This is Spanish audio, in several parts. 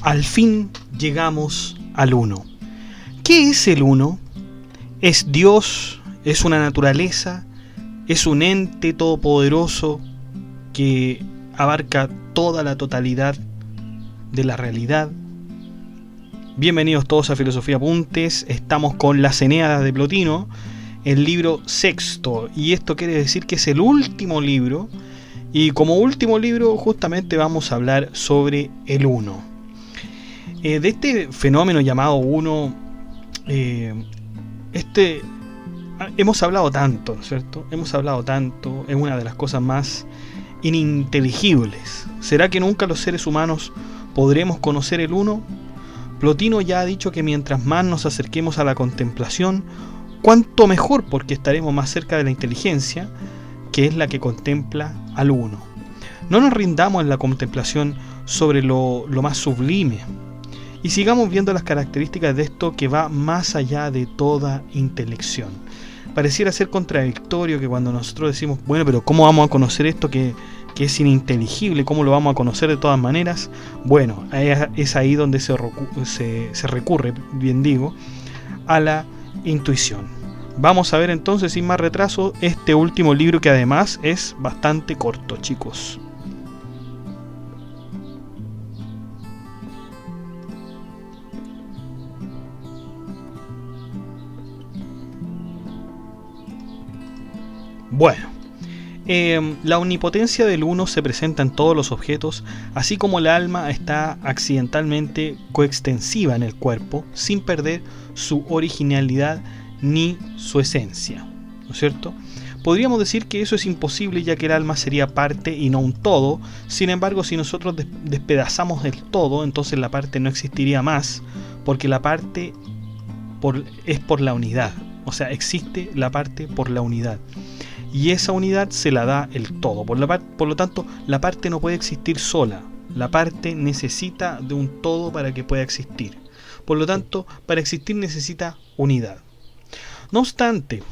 Al fin llegamos al uno. ¿Qué es el uno? ¿Es Dios? ¿Es una naturaleza? ¿Es un ente todopoderoso que abarca toda la totalidad de la realidad? Bienvenidos todos a Filosofía Apuntes. Estamos con las Eneadas de Plotino, el libro sexto, y esto quiere decir que es el último libro, y como último libro justamente vamos a hablar sobre el uno. De este fenómeno llamado uno, hemos hablado tanto, ¿no es cierto? Hemos hablado tanto, es una de las cosas más ininteligibles. ¿Será que nunca los seres humanos podremos conocer el uno? Plotino ya ha dicho que mientras más nos acerquemos a la contemplación, cuanto mejor, porque estaremos más cerca de la inteligencia, que es la que contempla al uno. No nos rindamos en la contemplación sobre lo más sublime, y sigamos viendo las características de esto que va más allá de toda intelección. Pareciera ser contradictorio que cuando nosotros decimos, bueno, pero ¿cómo vamos a conocer esto que es ininteligible? ¿Cómo lo vamos a conocer de todas maneras? Bueno, es ahí donde se recurre, bien digo, a la intuición. Vamos a ver entonces, sin más retraso, este último libro, que además es bastante corto, chicos. Bueno, la omnipotencia del uno se presenta en todos los objetos, así como el alma está accidentalmente coextensiva en el cuerpo, sin perder su originalidad ni su esencia, ¿no es cierto? Podríamos decir que eso es imposible, ya que el alma sería parte y no un todo. Sin embargo, si nosotros despedazamos el todo, entonces la parte no existiría más, porque la parte es por la unidad, o sea, existe la parte por la unidad. Y esa unidad se la da el todo. Por lo tanto, la parte no puede existir sola. La parte necesita de un todo para que pueda existir. Por lo tanto, para existir necesita unidad. No obstante,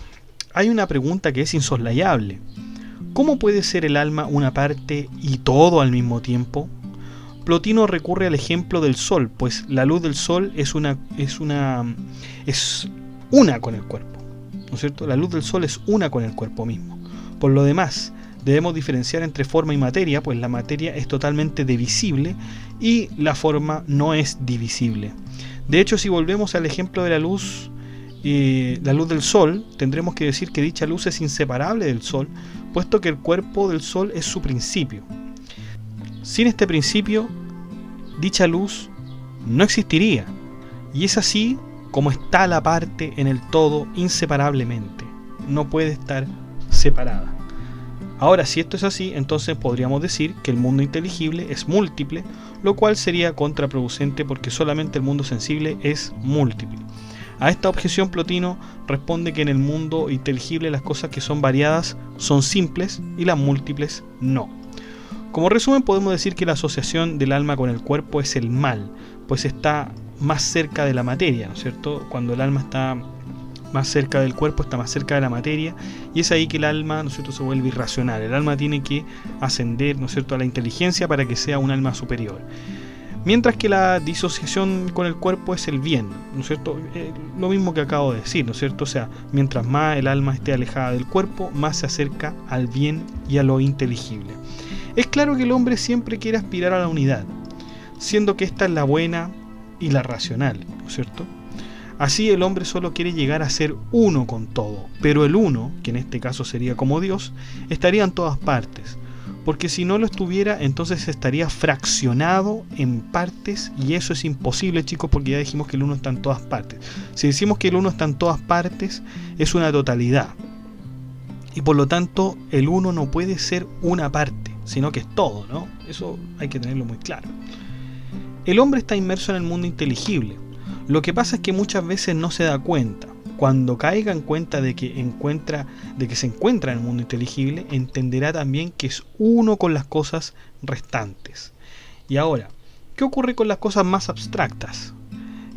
hay una pregunta que es insoslayable. ¿Cómo puede ser el alma una parte y todo al mismo tiempo? Plotino recurre al ejemplo del sol, pues la luz del sol es una con el cuerpo, ¿no es cierto? La luz del sol es una con el cuerpo mismo. Por lo demás, debemos diferenciar entre forma y materia, pues la materia es totalmente divisible y la forma no es divisible. De hecho, si volvemos al ejemplo de la luz del sol, tendremos que decir que dicha luz es inseparable del sol, puesto que el cuerpo del sol es su principio. Sin este principio, dicha luz no existiría, y es así como está la parte en el todo inseparablemente, no puede estar separada. Ahora, si esto es así, entonces podríamos decir que el mundo inteligible es múltiple, lo cual sería contraproducente porque solamente el mundo sensible es múltiple. A esta objeción Plotino responde que en el mundo inteligible las cosas que son variadas son simples y las múltiples no. Como resumen, podemos decir que la asociación del alma con el cuerpo es el mal, pues está más cerca de la materia, ¿no es cierto? Cuando el alma está más cerca del cuerpo, está más cerca de la materia, y es ahí que el alma, ¿no es cierto?, se vuelve irracional. El alma tiene que ascender, ¿no es cierto?, a la inteligencia para que sea un alma superior. Mientras que la disociación con el cuerpo es el bien, ¿no es cierto? Lo mismo que acabo de decir, ¿no es cierto? O sea, mientras más el alma esté alejada del cuerpo, más se acerca al bien y a lo inteligible. Es claro que el hombre siempre quiere aspirar a la unidad, siendo que esta es la buena y la racional, ¿no es cierto? Así el hombre solo quiere llegar a ser uno con todo, pero el uno, que en este caso sería como Dios, estaría en todas partes, porque si no lo estuviera, entonces estaría fraccionado en partes, y eso es imposible, chicos, porque ya dijimos que el uno está en todas partes. Si decimos que el uno está en todas partes, es una totalidad, y por lo tanto el uno no puede ser una parte, sino que es todo, ¿no? Eso hay que tenerlo muy claro. El hombre está inmerso en el mundo inteligible. Lo que pasa es que muchas veces no se da cuenta. Cuando caiga en cuenta de que se encuentra en el mundo inteligible, entenderá también que es uno con las cosas restantes. Y ahora, ¿qué ocurre con las cosas más abstractas?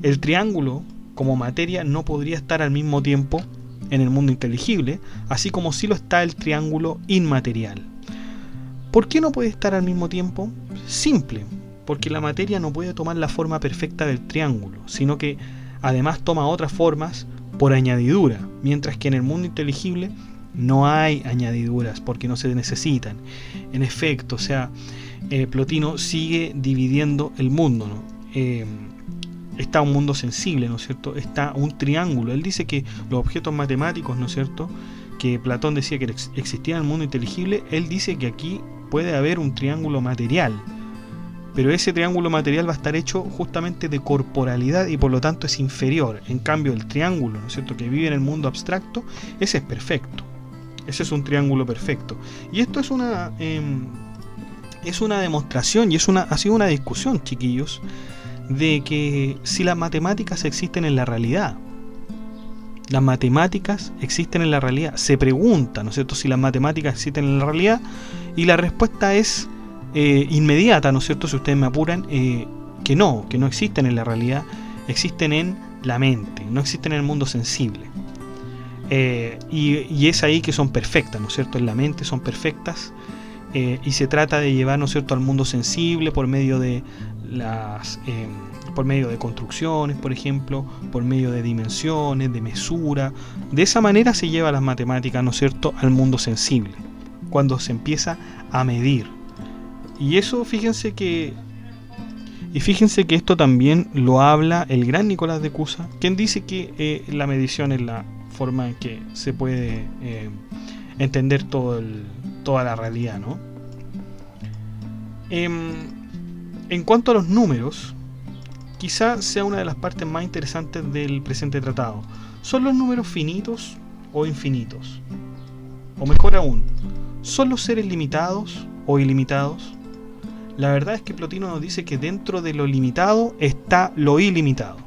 El triángulo, como materia, no podría estar al mismo tiempo en el mundo inteligible, así como sí lo está el triángulo inmaterial. ¿Por qué no puede estar al mismo tiempo? Simple. porque la materia no puede tomar la forma perfecta del triángulo, sino que además toma otras formas por añadidura, mientras que en el mundo inteligible no hay añadiduras porque no se necesitan. En efecto, o sea, Plotino sigue dividiendo el mundo, ¿no? Está un mundo sensible, ¿no es cierto? Está un triángulo. Él dice que los objetos matemáticos, ¿no es cierto?, que Platón decía que existía en el mundo inteligible, él dice que aquí puede haber un triángulo material, pero ese triángulo material va a estar hecho justamente de corporalidad y por lo tanto es inferior. En cambio, el triángulo, ¿no es cierto?, que vive en el mundo abstracto, ese es perfecto. Ese es un triángulo perfecto. Y esto es una demostración y ha sido una discusión, chiquillos, de que si las matemáticas existen en la realidad. Las matemáticas existen en la realidad. Se pregunta, ¿no es cierto?, si las matemáticas existen en la realidad, y la respuesta es inmediata, ¿no es cierto?, si ustedes me apuran, que no existen en la realidad, existen en la mente, no existen en el mundo sensible. Y es ahí que son perfectas, ¿no es cierto?, en la mente son perfectas, y se trata de llevar, ¿no es cierto?, al mundo sensible por medio de por medio de construcciones, por ejemplo, por medio de dimensiones, de mesura. De esa manera se lleva las matemáticas, ¿no es cierto?, al mundo sensible, cuando se empieza a medir. Y eso, fíjense que esto también lo habla el gran Nicolás de Cusa, quien dice que la medición es la forma en que se puede entender toda la realidad, ¿no? En cuanto a los números, quizá sea una de las partes más interesantes del presente tratado. ¿Son los números finitos o infinitos? O mejor aún, ¿son los seres limitados o ilimitados? La verdad es que Plotino nos dice que dentro de lo limitado está lo ilimitado.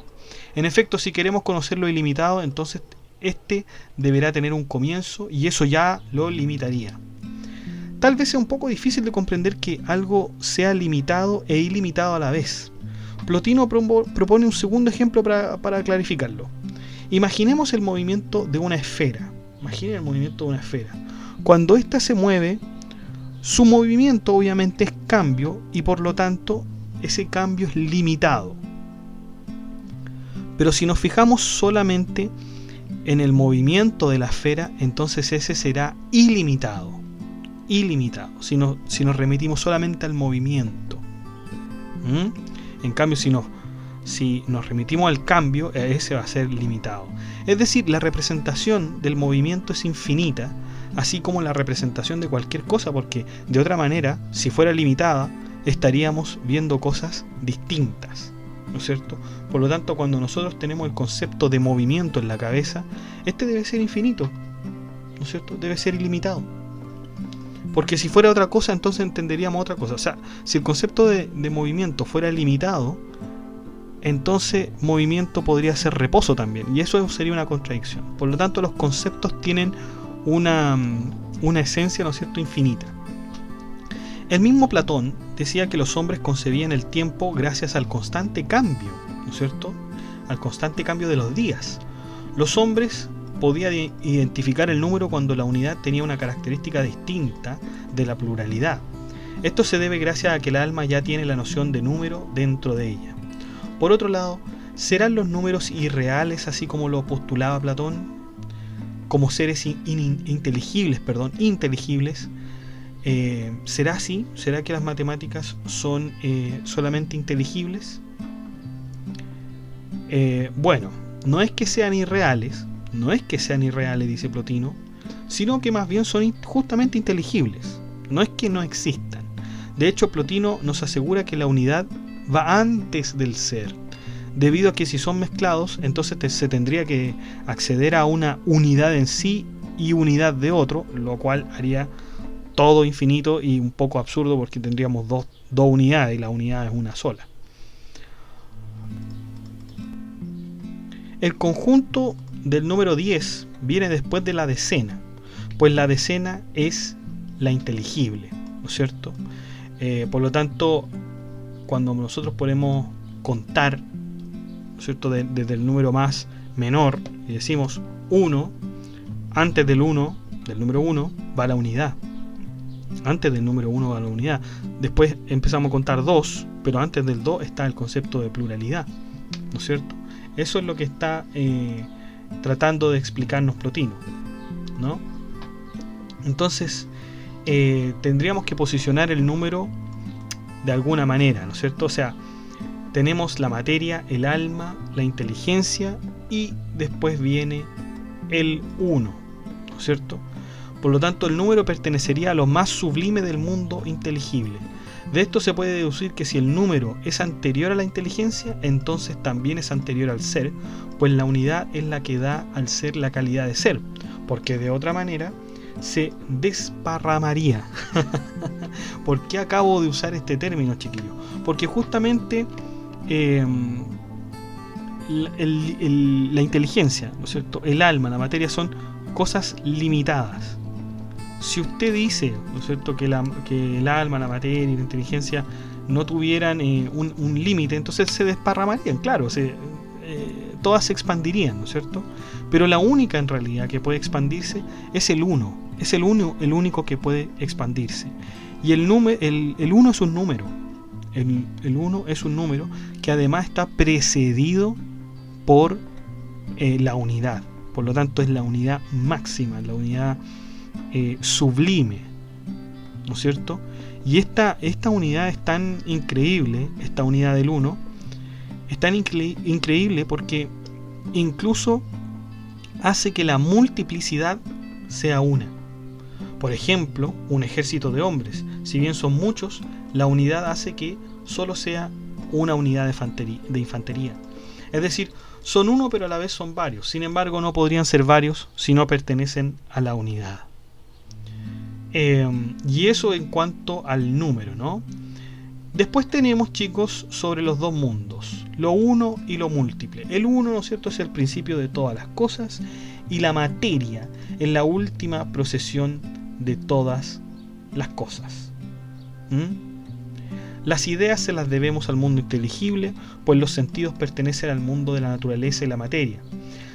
En efecto, si queremos conocer lo ilimitado, entonces este deberá tener un comienzo y eso ya lo limitaría. Tal vez sea un poco difícil de comprender que algo sea limitado e ilimitado a la vez. Plotino propone un segundo ejemplo para clarificarlo. Imaginemos el movimiento de una esfera. Imaginen el movimiento de una esfera. Cuando ésta se mueve, su movimiento obviamente es cambio y por lo tanto ese cambio es limitado. Pero si nos fijamos solamente en el movimiento de la esfera, entonces ese será ilimitado. Si nos remitimos solamente al movimiento. En cambio, si nos remitimos al cambio, ese va a ser limitado. Es decir, la representación del movimiento es infinita, así como la representación de cualquier cosa, porque de otra manera, si fuera limitada, estaríamos viendo cosas distintas, ¿no es cierto? Por lo tanto, cuando nosotros tenemos el concepto de movimiento en la cabeza, este debe ser infinito, ¿no es cierto? Debe ser ilimitado. Porque si fuera otra cosa, entonces entenderíamos otra cosa. O sea, si el concepto de movimiento fuera limitado, entonces movimiento podría ser reposo también. Y eso sería una contradicción. Por lo tanto, los conceptos tienen una esencia, ¿no es cierto?, infinita. El mismo Platón decía que los hombres concebían el tiempo gracias al constante cambio, ¿no es cierto?, al constante cambio de los días. Los hombres podían identificar el número cuando la unidad tenía una característica distinta de la pluralidad. Esto se debe gracias a que el alma ya tiene la noción de número dentro de ella. Por otro lado, ¿serán los números irreales así como lo postulaba Platón? Como seres inteligibles. ¿Será así? ¿Será que las matemáticas son solamente inteligibles? Bueno, no es que sean irreales, dice Plotino, sino que más bien son justamente inteligibles. No es que no existan. De hecho, Plotino nos asegura que la unidad va antes del ser, debido a que si son mezclados, entonces se tendría que acceder a una unidad en sí y unidad de otro, lo cual haría todo infinito y un poco absurdo porque tendríamos dos unidades y la unidad es una sola. El conjunto del número 10 viene después de la decena, pues la decena es la inteligible, ¿no es cierto? Por lo tanto, cuando nosotros podemos contar, ¿no es cierto?, desde el número más menor y decimos 1, antes del número 1 va la unidad. Antes del número 1 va la unidad. Después empezamos a contar 2, pero antes del 2 está el concepto de pluralidad, ¿no es cierto? Eso es lo que está tratando de explicarnos Plotino, ¿no? Entonces tendríamos que posicionar el número de alguna manera, ¿no es cierto? O sea, tenemos la materia, el alma, la inteligencia y después viene el 1, ¿no es cierto? Por lo tanto, el número pertenecería a lo más sublime del mundo inteligible. De esto se puede deducir que si el número es anterior a la inteligencia, entonces también es anterior al ser, pues la unidad es la que da al ser la calidad de ser, porque de otra manera se desparramaría. ¿Por qué acabo de usar este término, chiquillos? Porque justamente la inteligencia, ¿no es cierto?, el alma, la materia son cosas limitadas. Si usted dice, ¿no es cierto?, que el alma, la materia y la inteligencia no tuvieran un límite, entonces se desparramarían, claro, todas se expandirían, ¿no es cierto? Pero la única en realidad que puede expandirse es el 1, es el único que puede expandirse. Y el 1 es un número, el 1 es un número que además está precedido por la unidad, por lo tanto es la unidad máxima, la unidad sublime, ¿no es cierto? Y esta unidad es tan increíble, esta unidad del 1, es tan increíble porque incluso hace que la multiplicidad sea una. Por ejemplo, un ejército de hombres, si bien son muchos, la unidad hace que solo sea una unidad de infantería. Es decir, son uno pero a la vez son varios. Sin embargo, no podrían ser varios si no pertenecen a la unidad. Y eso en cuanto al número, ¿no? Después tenemos, chicos, sobre los dos mundos, lo uno y lo múltiple. El uno, ¿no es cierto?, es el principio de todas las cosas, y la materia es la última procesión de todas las cosas. Las ideas se las debemos al mundo inteligible, pues los sentidos pertenecen al mundo de la naturaleza y la materia.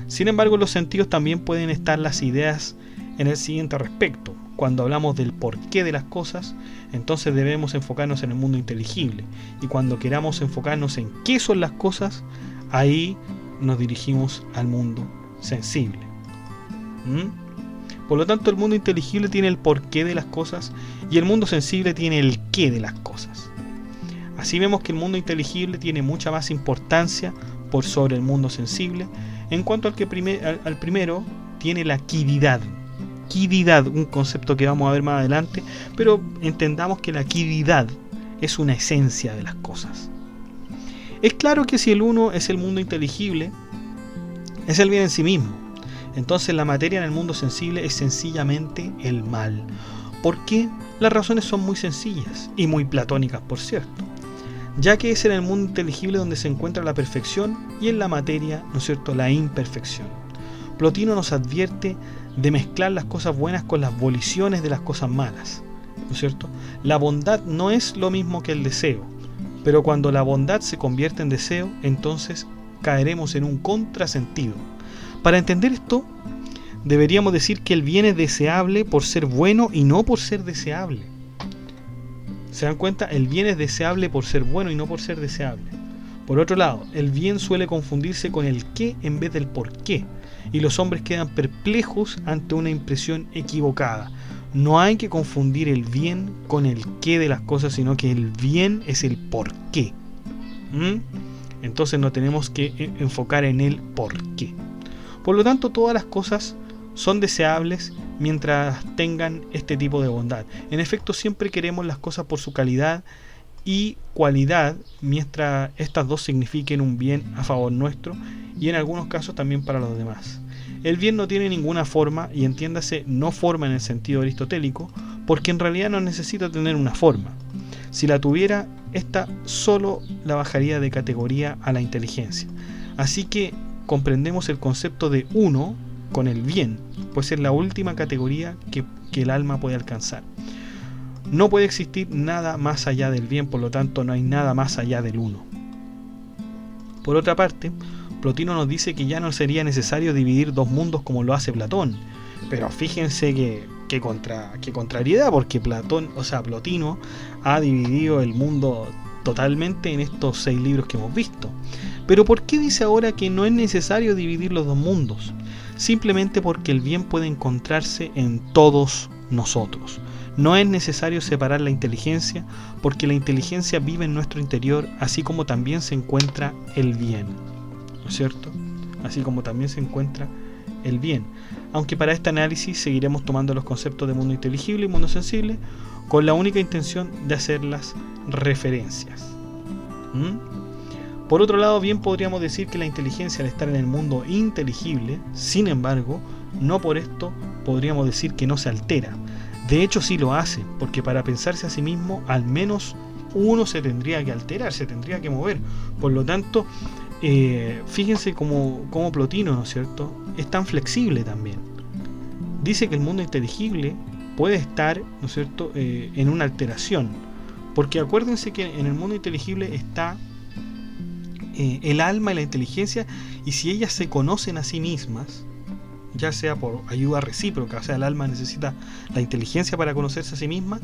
Sin embargo, en los sentidos también pueden estar las ideas en el siguiente respecto. Cuando hablamos del porqué de las cosas, entonces debemos enfocarnos en el mundo inteligible. Y cuando queramos enfocarnos en qué son las cosas, ahí nos dirigimos al mundo sensible. Por lo tanto, el mundo inteligible tiene el porqué de las cosas y el mundo sensible tiene el qué de las cosas. Así vemos que el mundo inteligible tiene mucha más importancia por sobre el mundo sensible, en cuanto al primero tiene la quididad. Quididad, un concepto que vamos a ver más adelante, pero entendamos que la quididad es una esencia de las cosas. Es claro que si el uno es el mundo inteligible, es el bien en sí mismo. Entonces la materia en el mundo sensible es sencillamente el mal. ¿Por qué? Las razones son muy sencillas y muy platónicas, por cierto, ya que es en el mundo inteligible donde se encuentra la perfección y en la materia, ¿no es cierto?, la imperfección. Plotino nos advierte de mezclar las cosas buenas con las voliciones de las cosas malas, ¿no es cierto? La bondad no es lo mismo que el deseo, pero cuando la bondad se convierte en deseo, entonces caeremos en un contrasentido. Para entender esto, deberíamos decir que el bien es deseable por ser bueno y no por ser deseable. ¿Se dan cuenta? El bien es deseable por ser bueno y no por ser deseable. Por otro lado, el bien suele confundirse con el qué en vez del por qué, y los hombres quedan perplejos ante una impresión equivocada. No hay que confundir el bien con el qué de las cosas, sino que el bien es el por qué. Entonces no tenemos que enfocar en el por qué. Por lo tanto, todas las cosas son deseables mientras tengan este tipo de bondad. En efecto, siempre queremos las cosas por su calidad y cualidad, mientras estas dos signifiquen un bien a favor nuestro y en algunos casos también para los demás. El bien no tiene ninguna forma, y entiéndase no forma en el sentido aristotélico, porque en realidad no necesita tener una forma. Si la tuviera, esta solo la bajaría de categoría a la inteligencia. Así que comprendemos el concepto de uno con el bien, pues es la última categoría que el alma puede alcanzar. No puede existir nada más allá del bien, por lo tanto no hay nada más allá del uno. Por otra parte, Plotino nos dice que ya no sería necesario dividir dos mundos como lo hace Platón, pero fíjense que contrariedad, porque Plotino ha dividido el mundo totalmente en estos 6 libros que hemos visto. Pero ¿por qué dice ahora que no es necesario dividir los dos mundos? Simplemente porque el bien puede encontrarse en todos nosotros. No es necesario separar la inteligencia, porque la inteligencia vive en nuestro interior, así como también se encuentra el bien, ¿no es cierto? Así como también se encuentra el bien. Aunque para este análisis seguiremos tomando los conceptos de mundo inteligible y mundo sensible, con la única intención de hacerlas referencias. Por otro lado, bien podríamos decir que la inteligencia al estar en el mundo inteligible, sin embargo, no por esto podríamos decir que no se altera. De hecho sí lo hace, porque para pensarse a sí mismo, al menos uno se tendría que alterar, se tendría que mover. Por lo tanto, fíjense cómo Plotino, ¿no es cierto?, es tan flexible también. Dice que el mundo inteligible puede estar, ¿no es cierto?, en una alteración. Porque acuérdense que en el mundo inteligible está el alma y la inteligencia, y si ellas se conocen a sí mismas, ya sea por ayuda recíproca, o sea, el alma necesita la inteligencia para conocerse a sí misma,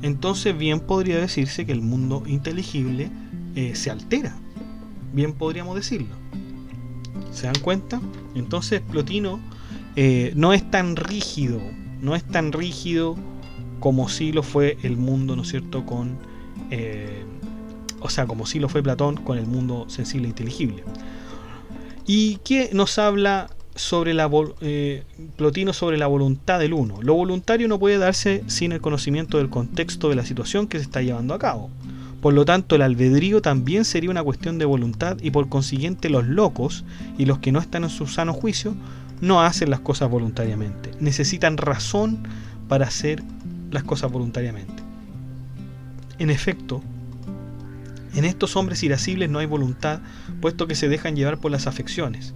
entonces bien podría decirse que el mundo inteligible se altera. Bien podríamos decirlo. ¿Se dan cuenta? Entonces Plotino no es tan rígido, como si lo fue el mundo, ¿no es cierto?, como si lo fue Platón con el mundo sensible e inteligible. ¿Y qué nos habla sobre Plotino sobre la voluntad del uno? Lo voluntario no puede darse sin el conocimiento del contexto de la situación que se está llevando a cabo. Por lo tanto, el albedrío también sería una cuestión de voluntad, y por consiguiente los locos y los que no están en su sano juicio no hacen las cosas voluntariamente. Necesitan razón para hacer las cosas voluntariamente. En efecto, en estos hombres irascibles no hay voluntad, puesto que se dejan llevar por las afecciones.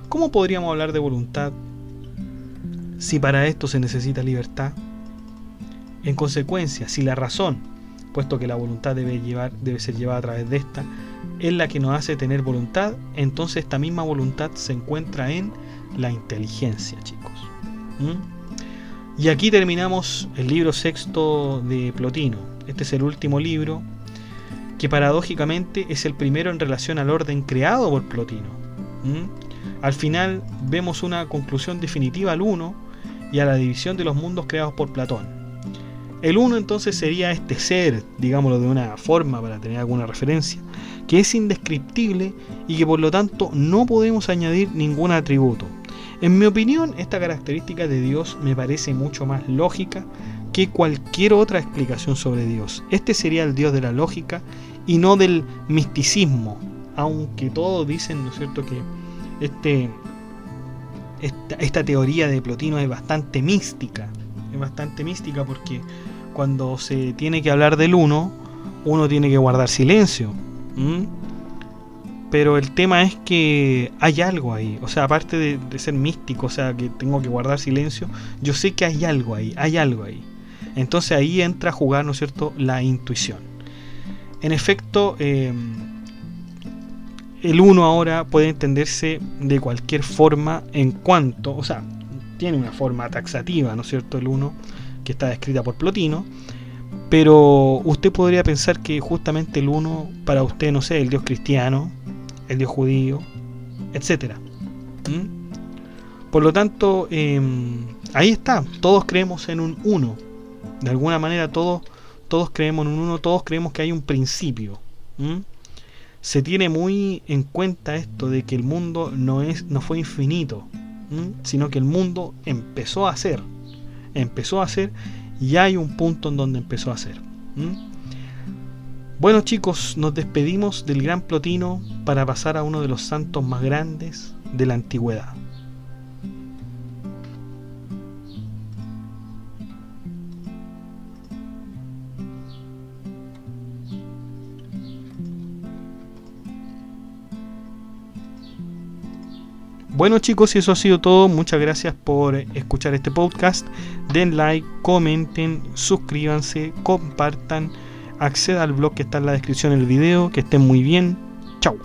¿Cómo podríamos hablar de voluntad si para esto se necesita libertad? En consecuencia, si la razón, puesto que la voluntad debe ser llevada a través de esta, es la que nos hace tener voluntad, entonces esta misma voluntad se encuentra en la inteligencia, chicos. Y aquí terminamos el libro sexto de Plotino. Este es el último libro, que paradójicamente es el primero en relación al orden creado por Plotino. Al final vemos una conclusión definitiva al uno y a la división de los mundos creados por Platón. El uno entonces sería este ser, digámoslo de una forma para tener alguna referencia, que es indescriptible y que por lo tanto no podemos añadir ningún atributo. En mi opinión, esta característica de Dios me parece mucho más lógica que cualquier otra explicación sobre Dios. Este sería el Dios de la lógica y no del misticismo, aunque todos dicen, ¿no es cierto?, que esta teoría de Plotino es bastante mística. Es bastante mística porque cuando se tiene que hablar del uno tiene que guardar silencio. Pero el tema es que hay algo ahí. O sea, aparte de ser místico, o sea, que tengo que guardar silencio, yo sé que hay algo ahí. Entonces ahí entra a jugar, ¿no es cierto?, la intuición. En efecto, el uno ahora puede entenderse de cualquier forma en cuanto, o sea, tiene una forma taxativa, ¿no es cierto?, el uno, que está descrita por Plotino, pero usted podría pensar que justamente el uno, para usted, no sé, el Dios cristiano, el Dios judío, etc. Por lo tanto, ahí está, todos creemos en un uno. De alguna manera todos creemos en un uno, todos creemos que hay un principio. Se tiene muy en cuenta esto de que el mundo no fue infinito, sino que el mundo empezó a ser y hay un punto en donde empezó a ser. Bueno, chicos, nos despedimos del gran Plotino para pasar a uno de los santos más grandes de la antigüedad. Bueno, chicos, y eso ha sido todo. Muchas gracias por escuchar este podcast. Den like, comenten, suscríbanse, compartan, accedan al blog que está en la descripción del video. Que estén muy bien. Chao.